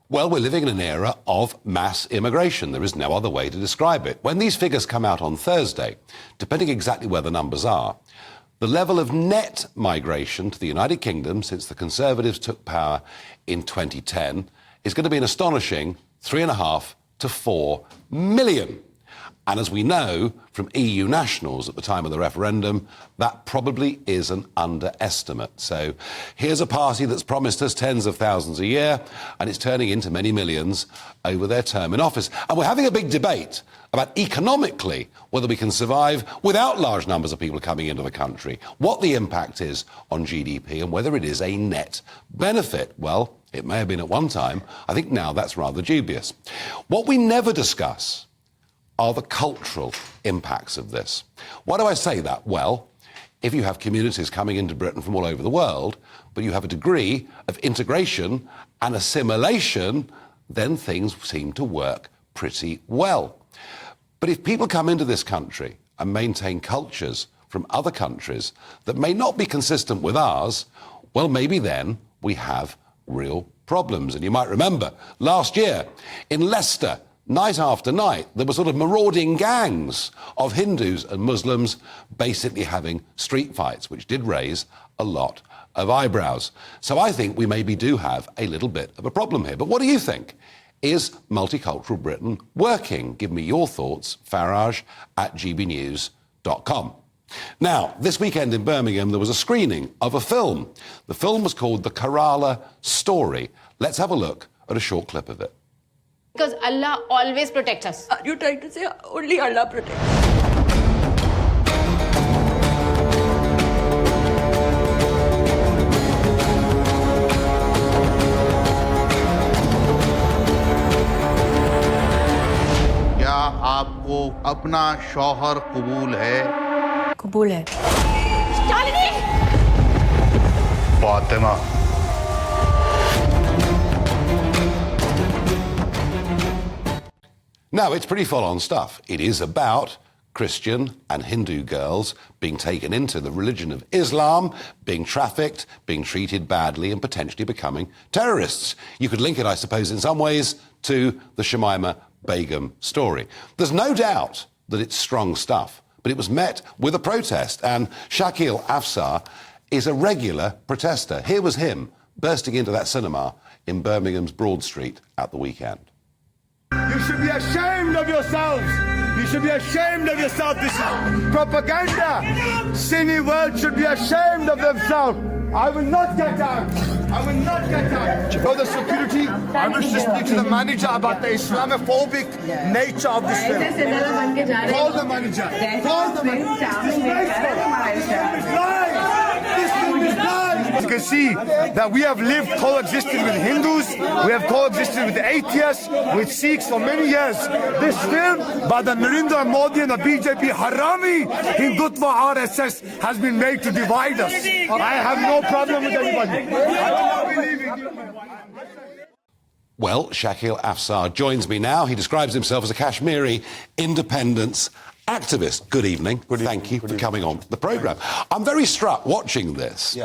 Well, we're living in an era of mass immigration. There is no other way to describe it. When these figures come out on Thursday, depending exactly where the numbers are, the level of net migration to the United Kingdom since the Conservatives took power in 2010 is going to be an astonishing 3.5 to 4 million. And as we know from EU nationals at the time of the referendum, that probably is an underestimate. So here's a party that's promised us tens of thousands a year, and it's turning into many millions over their term in office. And we're having a big debate about economically whether we can survive without large numbers of people coming into the country, what the impact is on GDP, and whether it is a net benefit. Well, it may have been at one time. I think now that's rather dubious. What we never discuss are the cultural impacts of this. Why do I say that? Well, if you have communities coming into Britain from all over the world, but you have a degree of integration and assimilation, then things seem to work pretty well. But if people come into this country and maintain cultures from other countries that may not be consistent with ours, well, maybe then we have real problems. And you might remember last year in Leicester, night after night, there were sort of marauding gangs of Hindus and Muslims basically having street fights, which did raise a lot of eyebrows. So I think we maybe do have a little bit of a problem here. But what do you think? Is multicultural Britain working? Give me your thoughts, farage@gbnews.com. Now, this weekend in Birmingham, there was a screening of a film. The film was called The Kerala Story. Let's have a look at a short clip of it. Because Allah always protects us. Are you trying to say only Allah protects? क्या आपको अपना शौहर कबूल है? कबूल है। Fatima. Now, it's pretty full-on stuff. It is about Christian and Hindu girls being taken into the religion of Islam, being trafficked, being treated badly, and potentially becoming terrorists. You could link it, I suppose, in some ways to the Shamima Begum story. There's no doubt that it's strong stuff, but it was met with a protest, and Shakeel Afsar is a regular protester. Here was him bursting into that cinema in Birmingham's Broad Street at the weekend. You should be ashamed of yourselves. You should be ashamed of yourself. This is propaganda. Sunni world should be ashamed of themselves. I will not get out. I will not get out. For the security, I wish to speak to the manager about the Islamophobic nature of this film. Call the manager. Call the manager. This film is lies. You can see that we have lived coexisted with Hindus, we have coexisted with atheists, with Sikhs for many years. This film by the Narendra Modi and the BJP Harami Hindutva RSS has been made to divide us. I have no problem with anybody. I will not believe in you. Well, Shakeel Afsar joins me now. He describes himself as a Kashmiri independence activist. Good evening. Thank you for coming on the programme. I'm very struck watching this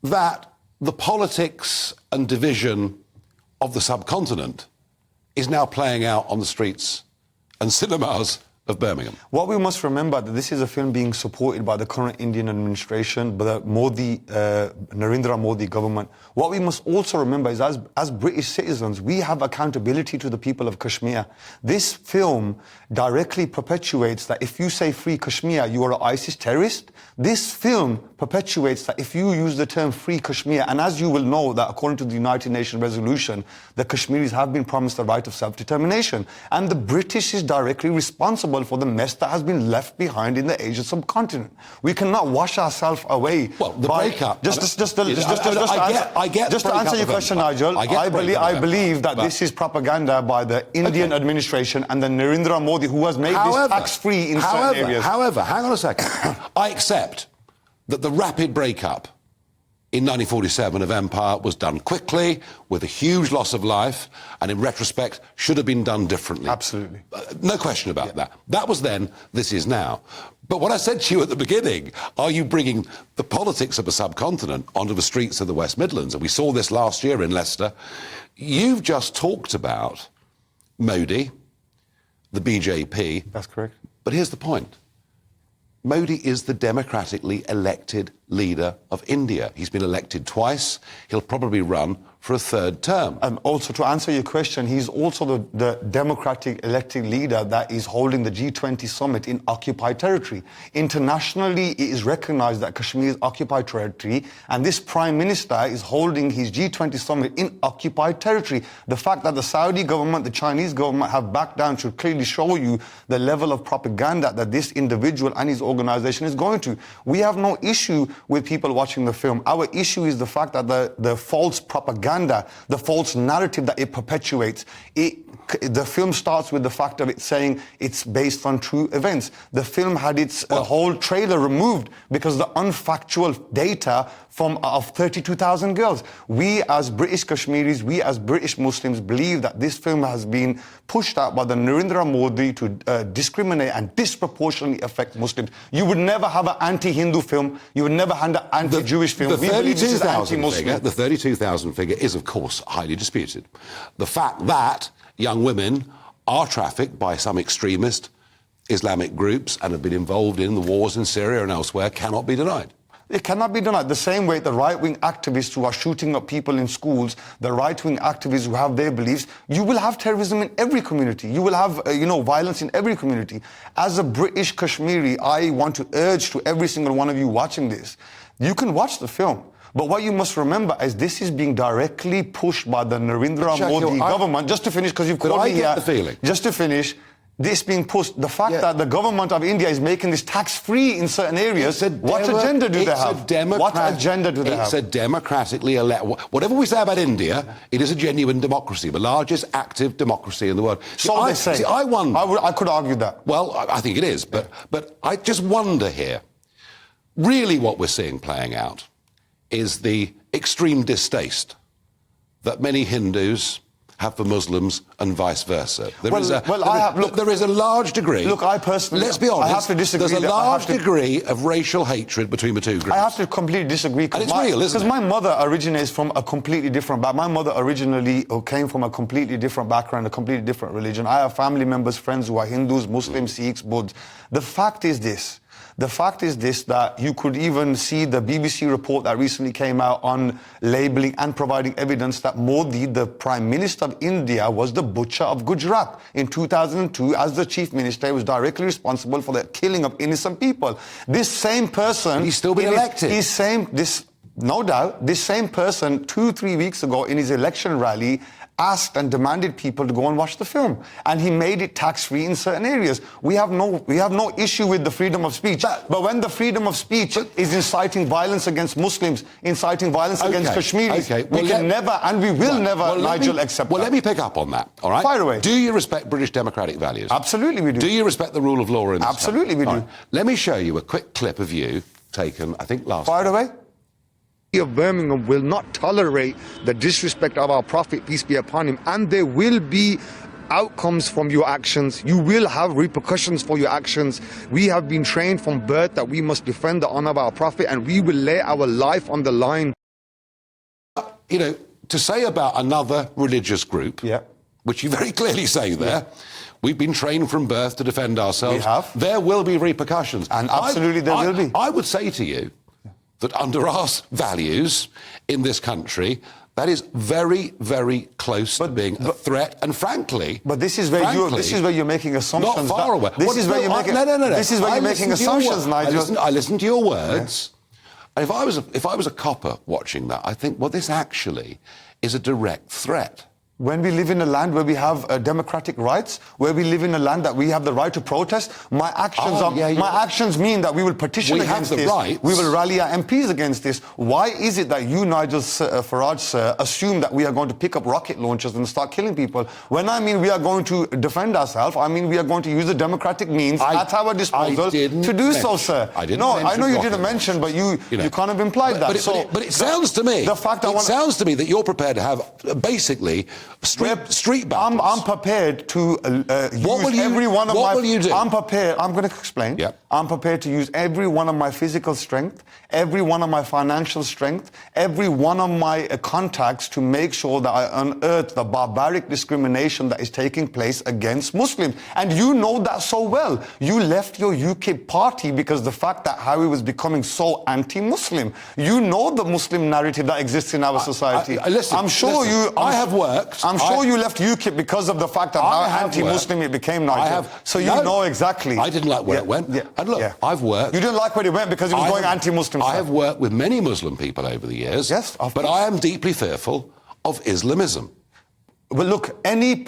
that the politics and division of the subcontinent is now playing out on the streets and cinemas of Birmingham. What we must remember that this is a film being supported by the current Indian administration, by the Narendra Modi government. What we must also remember is as British citizens, we have accountability to the people of Kashmir. This film directly perpetuates that if you say free Kashmir, you are an ISIS terrorist. This film perpetuates that if you use the term free Kashmir, and as you will know that according to the United Nations resolution, the Kashmiris have been promised the right of self-determination. And the British is directly responsible for the mess that has been left behind in the Asian subcontinent. We cannot wash ourselves away. Well, the breakup. Just to answer your question, Nigel. I believe that this is propaganda by the Indian administration and the Narendra Modi, who has made this tax-free in certain areas. However, hang on a second. I accept that the rapid breakup in 1947 of empire was done quickly, with a huge loss of life, and in retrospect should have been done differently. Absolutely. No question about that. That was then, this is now. But what I said to you at the beginning, are you bringing the politics of a subcontinent onto the streets of the West Midlands? And we saw this last year in Leicester. you've just talked about Modi, the BJP. That's correct. But here's the point. Modi is the democratically elected leader of India. He's been elected twice. He'll probably run for a third term. And also, to answer your question, he's also the democratic elected leader that is holding the G20 summit in occupied territory. Internationally, it is recognized that Kashmir is occupied territory, and this prime minister is holding his G20 summit in occupied territory. The fact that the Saudi government, the Chinese government have backed down should clearly show you the level of propaganda that this individual and his organization is going to. We have no issue with people watching the film. Our issue is the fact that the false propaganda, the false narrative that it perpetuates. The film starts with the fact of it saying it's based on true events. The film had its whole trailer removed because the unfactual data of 32,000 girls. We as British Kashmiris, we as British Muslims believe that this film has been pushed out by the Narendra Modi to discriminate and disproportionately affect Muslims. You would never have an anti-Hindu film. You would never have an anti-Jewish film. The We believe this is 32,000 figure is, of course, highly disputed. The fact that young women are trafficked by some extremist Islamic groups and have been involved in the wars in Syria and elsewhere cannot be denied. It cannot be denied. The same way the right-wing activists who are shooting up people in schools, the right-wing activists who have their beliefs, you will have terrorism in every community. You will have, violence in every community. As a British Kashmiri, I want to urge to every single one of you watching this, you can watch the film. But what you must remember is this is being directly pushed by the Narendra Modi government. Just to finish, because you've called me here. The feeling. Just to finish, this being pushed, the fact that the government of India is making this tax-free in certain areas, what agenda do they have? What agenda do they have? It's a democratically elected... Whatever we say about India, it is a genuine democracy, the largest active democracy in the world. So they say. See, I wonder... I could argue that. Well, I think it is, but I just wonder here, really what we're seeing playing out is the extreme distaste that many Hindus have for Muslims and vice versa. There is a large degree... Look, I personally... Let's be honest. I have to disagree. There's a large degree of racial hatred between the two groups. I have to completely disagree. And it's real, isn't it? Because my mother originates from a completely different background. My mother originally came from a completely different background, a completely different religion. I have family members, friends who are Hindus, Muslims, Sikhs, Buddhas. The fact is this, that you could even see the BBC report that recently came out on labelling and providing evidence that Modi, the Prime Minister of India, was the butcher of Gujarat. In 2002, as the Chief Minister, he was directly responsible for the killing of innocent people. This same person... He's still been elected. No doubt, this same person 2-3 weeks ago in his election rally asked and demanded people to go and watch the film, and he made it tax-free in certain areas. We have no issue with the freedom of speech, but when the freedom of speech is inciting violence against Muslims, inciting violence against Kashmiris, we can never and we will never, Nigel, accept that. Well, let me pick up on that, all right? Fire away. Do you respect British democratic values? Absolutely we do. Do you respect the rule of law in this country? Absolutely we do. Right. Let me show you a quick clip of you taken, I think, last... Fire away. Of Birmingham will not tolerate the disrespect of our Prophet, peace be upon him, and there will be outcomes from your actions. You will have repercussions for your actions. We have been trained from birth that we must defend the honor of our Prophet, and we will lay our life on the line. You know, to say about another religious group, which you very clearly say there, we've been trained from birth to defend ourselves. We have. There will be repercussions. And absolutely there will be. I would say to you that under our values in this country, that is very, very close to being a threat, and frankly... But this is where you're making assumptions. Not far away. This is where you're making assumptions, Nigel. I listen to your words. And if I was a copper watching that, I think, well, this actually is a direct threat. When we live in a land where we have democratic rights, where we live in a land that we have the right to protest, my actions mean that we will petition against this. We will rally our MPs against this. Why is it that you, Nigel Farage, sir, assume that we are going to pick up rocket launchers and start killing people? When I mean we are going to defend ourselves, I mean we are going to use the democratic means at our disposal to do so, sir. I know you didn't mention, but you kind of implied that. But it sounds to me, sounds to me that you're prepared to have basically Street battles. I'm prepared to use every one of my... What will you do? I'm prepared. I'm going to explain. Yep. I'm prepared to use every one of my physical strength, every one of my financial strength, every one of my contacts to make sure that I unearth the barbaric discrimination that is taking place against Muslims. And you know that so well. You left your UKIP party because the fact that Harry was becoming so anti-Muslim. You know the Muslim narrative that exists in our society. Listen, I'm sure I have worked. I'm sure you left UKIP because of the fact of how anti-Muslim it became, Nigel. You know exactly. I didn't like where it went. Yeah. And look, I've worked. You didn't like where it went because it was going anti-Muslim. I have worked with many Muslim people over the years. Yes, of but course. I am deeply fearful of Islamism. Well, look, any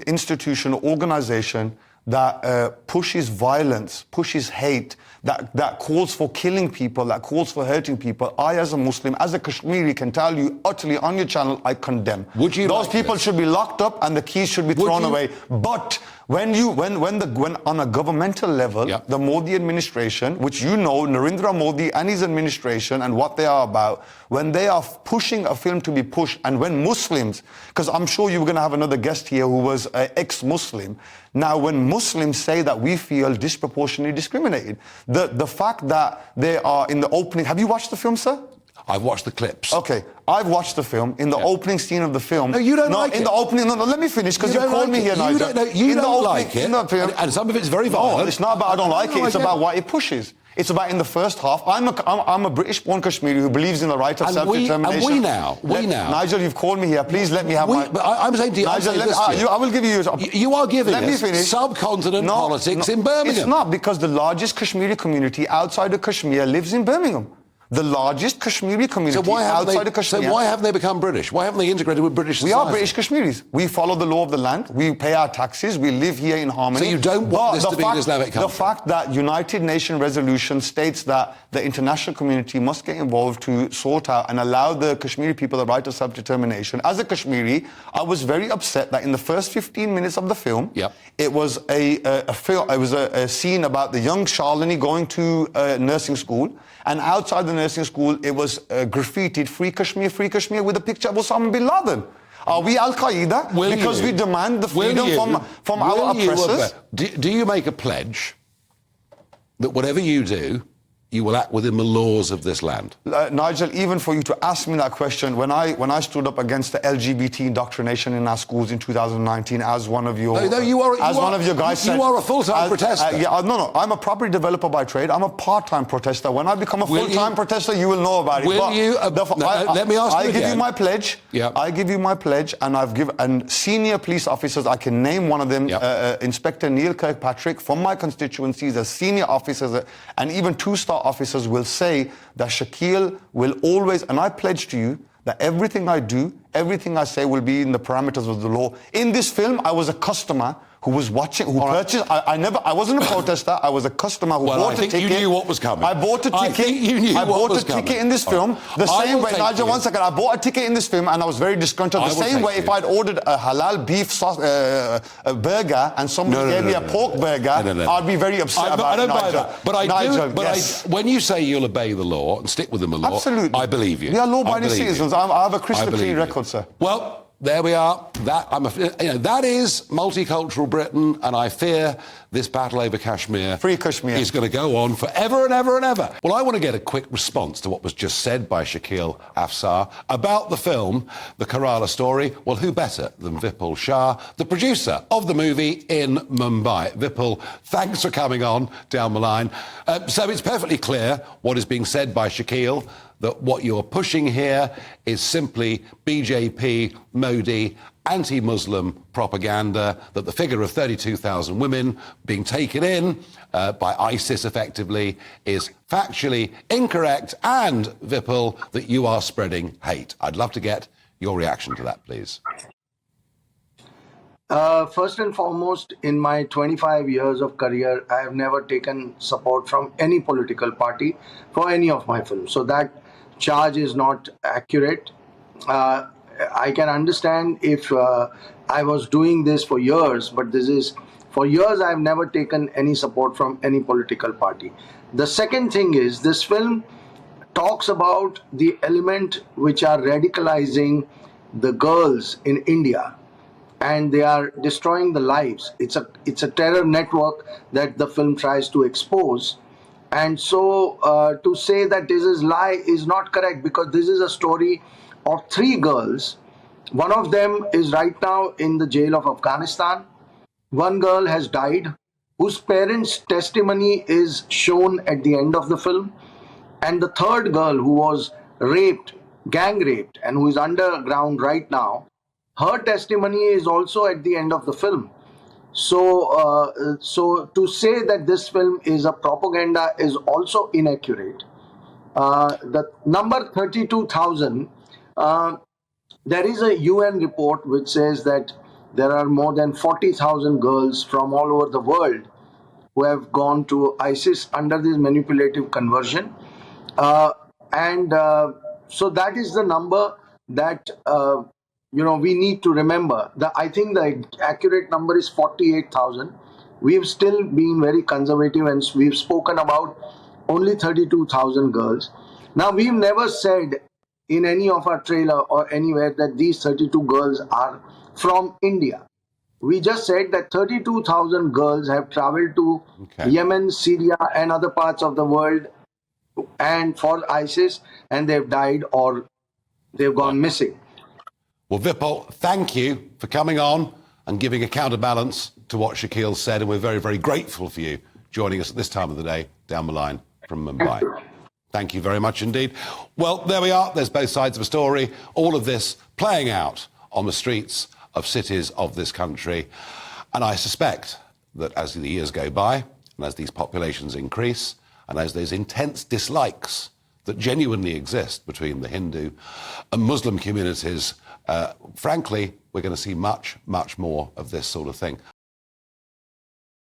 institution or organization that pushes violence, pushes hate, that calls for killing people, that calls for hurting people, I as a Muslim, as a Kashmiri, can tell you utterly on your channel, I condemn. Would you Those like people this? should be locked up and the keys should be thrown away. But when on a governmental level, the Modi administration, which you know, Narendra Modi and his administration and what they are about, when they are pushing a film to be pushed, and when Muslims, because I'm sure you were going to have another guest here who was ex-Muslim. Now, when Muslims say that we feel disproportionately discriminated, the fact that they are in the opening... Have you watched the film, sir? I've watched the clips. Okay, I've watched the film. In the opening scene of the film... No, you don't like in it. the opening... No, let me finish, because you called me here, Nigel. You don't like it, and some of it's very violent. No, it's not about I don't like it, it's about what it pushes. It's about in the first half. I'm a British-born Kashmiri who believes in the right of self-determination. And we now... Nigel, you've called me here. Please let me have my... But I'm saying to you... Nigel, I will give you... You are giving let me us finish. subcontinent politics in Birmingham. It's not, because the largest Kashmiri community outside of Kashmir lives in Birmingham. The largest Kashmiri community outside of Kashmir. So why haven't they become British? Why haven't they integrated with British society? We are British Kashmiris. We follow the law of the land. We pay our taxes. We live here in harmony. So you don't want this to be an Islamic country? The fact that United Nations resolution states that the international community must get involved to sort out and allow the Kashmiri people the right of self-determination. As a Kashmiri, I was very upset that in the first 15 minutes of the film, it was a scene about the young Shalini going to nursing school. And outside the nursing school, it was graffitied, free Kashmir, with a picture of Osama bin Laden. Are we Al-Qaeda? Because we demand the freedom from our oppressors? Do you make a pledge that whatever you do, you will act within the laws of this land? Nigel, even for you to ask me that question, when I stood up against the LGBT indoctrination in our schools in 2019 as one of your... one of your guys said... You are a full-time protester. No, I'm a property developer by trade. I'm a part-time protester. When I become a full-time protester, you will know about it. Let me ask you I give you my pledge. I give you my pledge, and senior police officers, I can name one of them, Inspector Neil Kirkpatrick from my constituencies as senior officers, and even two-star officers will say that Shakeel will always, and I pledge to you that everything I do, everything I say will be in the parameters of the law. In this film, I was a customer who was watching, who purchased. I wasn't a protester. I was a customer who bought a ticket. You knew what was coming. I bought a ticket. I bought a ticket in this film. The same way, Nigel, 1 second. I bought a ticket in this film and I was very disgruntled. The same way, if I'd ordered a halal beef sauce, burger and somebody gave me a pork burger, I'd be very upset about it. I don't buy that. But when you say you'll obey the law and stick within the law, absolutely, I believe you. We are law-abiding citizens. I have a crystal clean record, sir. Well, there we are. That is multicultural Britain, and I fear this battle over Kashmir, free Kashmir, is going to go on forever and ever and ever. Well, I want to get a quick response to what was just said by Shakeel Afsar about the film, The Kerala Story. Well, who better than Vipul Shah, the producer of the movie in Mumbai. Vipul, thanks for coming on down the line. So it's perfectly clear what is being said by Shakeel, that what you're pushing here is simply BJP, Modi, anti-Muslim propaganda, that the figure of 32,000 women being taken in by ISIS effectively is factually incorrect, and, Vipul, that you are spreading hate. I'd love to get your reaction to that, please. First and foremost, in my 25 years of career, I have never taken support from any political party for any of my films. So that charge is not accurate. I can understand if I was doing this for years, but for years I've never taken any support from any political party. The second thing is, this film talks about the element which are radicalizing the girls in India, and they are destroying the lives. It's a terror network that the film tries to expose. And so to say that this is lie is not correct, because this is a story of three girls. One of them is right now in the jail of Afghanistan. One girl has died, whose parents' testimony is shown at the end of the film. And the third girl, who was raped, gang raped, and who is underground right now, her testimony is also at the end of the film. So to say that this film is a propaganda is also inaccurate. The number 32,000, there is a UN report which says that there are more than 40,000 girls from all over the world who have gone to ISIS under this manipulative conversion. So that is the number that we need to remember. I think the accurate number is 48,000. We've still been very conservative, and we've spoken about only 32,000 girls. Now, we've never said in any of our trailer or anywhere that these 32 girls are from India. We just said that 32,000 girls have traveled to Yemen, Syria, and other parts of the world and for ISIS, and they've died or they've gone missing. Well, Vipul, thank you for coming on and giving a counterbalance to what Shakeel said, and we're very, very grateful for you joining us at this time of the day down the line from Mumbai. Thank you very much indeed. Well, there we are. There's both sides of a story. All of this playing out on the streets of cities of this country. And I suspect that as the years go by, and as these populations increase, and as there's intense dislikes that genuinely exist between the Hindu and Muslim communities, frankly, we're going to see much, much more of this sort of thing.